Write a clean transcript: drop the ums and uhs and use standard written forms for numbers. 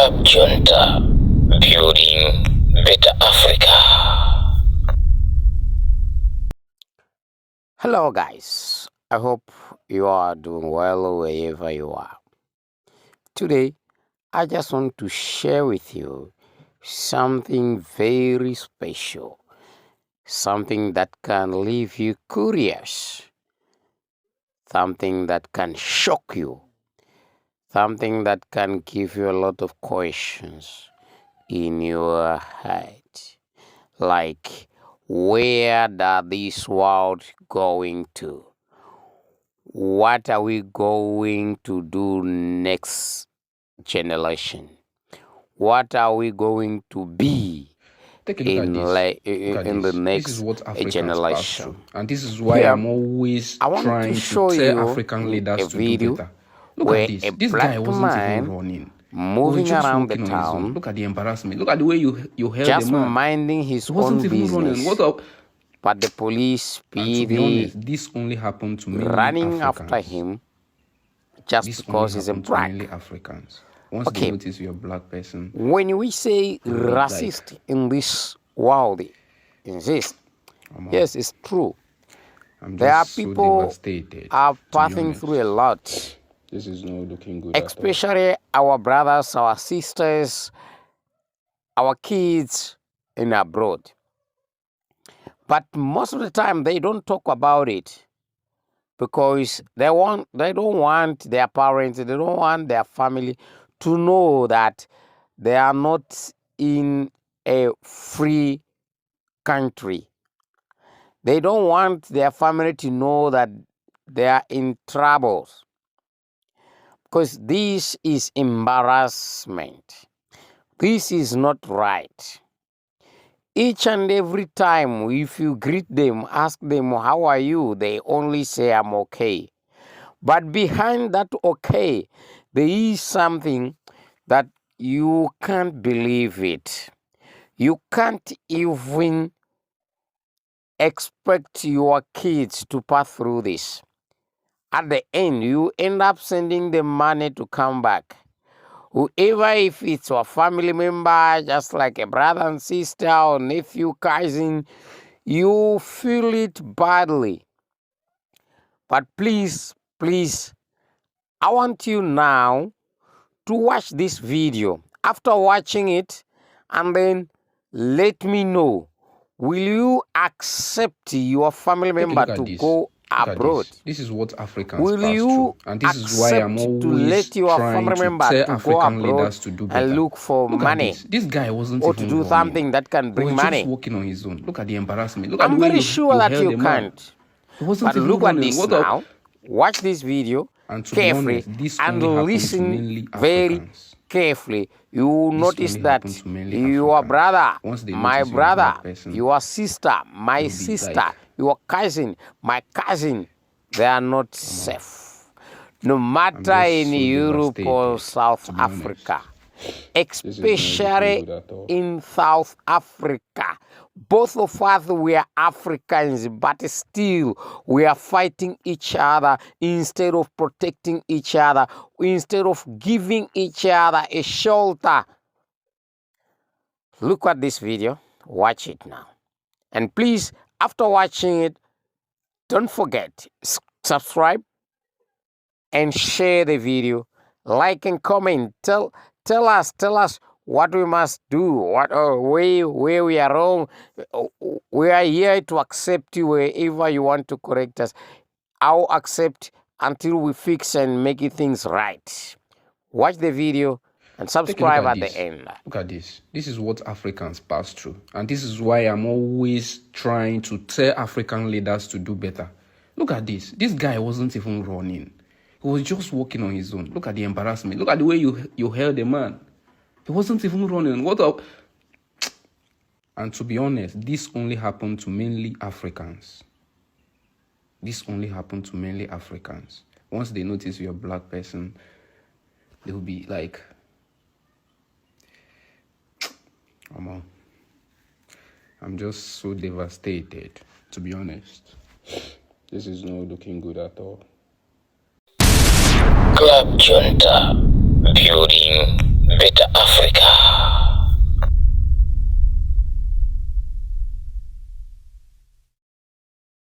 Club Junta, building better Africa. Hello guys, I hope you are doing well wherever you are. Today, I just want to share with you something very special, something that can leave you curious, something that can shock you, something that can give you a lot of questions in your head. Like, where does this world going to? What are we going to do next generation? What are we going to be Take a look at this. in the next this is what Africans generation? pass through. And this is why Here, I'm always I want trying to to show tell you African leaders a to do video better. Look where at this. a This black guy wasn't even man running. He was moving just around the walking on his own. town, Look at the embarrassment. Look at the way you held just the man. minding his He wasn't own even running. business. What up? But the police, And to be PD, honest, this only happened to mainly running Africans. after him just This because only he's a happened to black. mainly Africans. Once they Okay, notice you're a black person, when we say they'll be like, racist in this world exist, yes, it's true. I'm There are just so people devastated, are to be passing through a honest. lot, This is not looking good at all. especially our brothers, our sisters, our kids in abroad. But most of the time they don't talk about it because they don't want their parents, they don't want their family to know that they are not in a free country. They don't want their family to know that they are in troubles, because this is embarrassment. This is not right. Each and every time, if you greet them, ask them, how are you? They only say, I'm okay. But behind that okay, there is something that you can't believe it. You can't even expect your kids to pass through this. At the end, you end up sending them money to come back. Whoever, if it's a family member, just like a brother and sister or nephew, cousin, you feel it badly. But please, I want you now to watch this video. After watching it, and then let me know, will you accept your family member to go abroad? This is what Africans Will pass you through. And this is why I'm accept to always let your trying family to member tell to go African abroad leaders to do better. and look for Look money, at this. This guy wasn't or to even do running. something that can He bring was money? just walking on his own. Look at the embarrassment. Look at I'm the way very sure that held you the man. can't. He wasn't But even look at running. this What up? now. Watch this video And to be carefully honest, this and only happened to listen mainly very Africans. carefully. You will This notice only that happened to mainly your Africans. brother, Once they my notice you're a brother, black person, your sister, my they'll be sister, like, your cousin, my cousin, they are not safe. No matter just in so Europe or devastated, South to be honest. Africa, This is not looking especially good at all. in South Africa. Both of us, we are Africans, but still we are fighting each other instead of protecting each other, instead of giving each other a shelter. Look at this video. Watch it now. And please, after watching it, don't forget, subscribe and share the video. Like and comment. Tell us what we must do, what where we are wrong. We are here to accept you wherever you want to correct us. I'll accept until we fix and make things right. Watch the video and subscribe at the end. Look at this. This is what Africans pass through. And this is why I'm always trying to tell African leaders to do better. Look at this. This guy wasn't even running. He was just walking on his own. Look at the embarrassment. Look at the way you held the man. He wasn't even running. What up? And to be honest, this only happened to mainly Africans. This only happened to mainly Africans. Once they notice you're a black person, they'll be like, I'm just so devastated, to be honest. This is not looking good at all. Club Junta, building better Africa.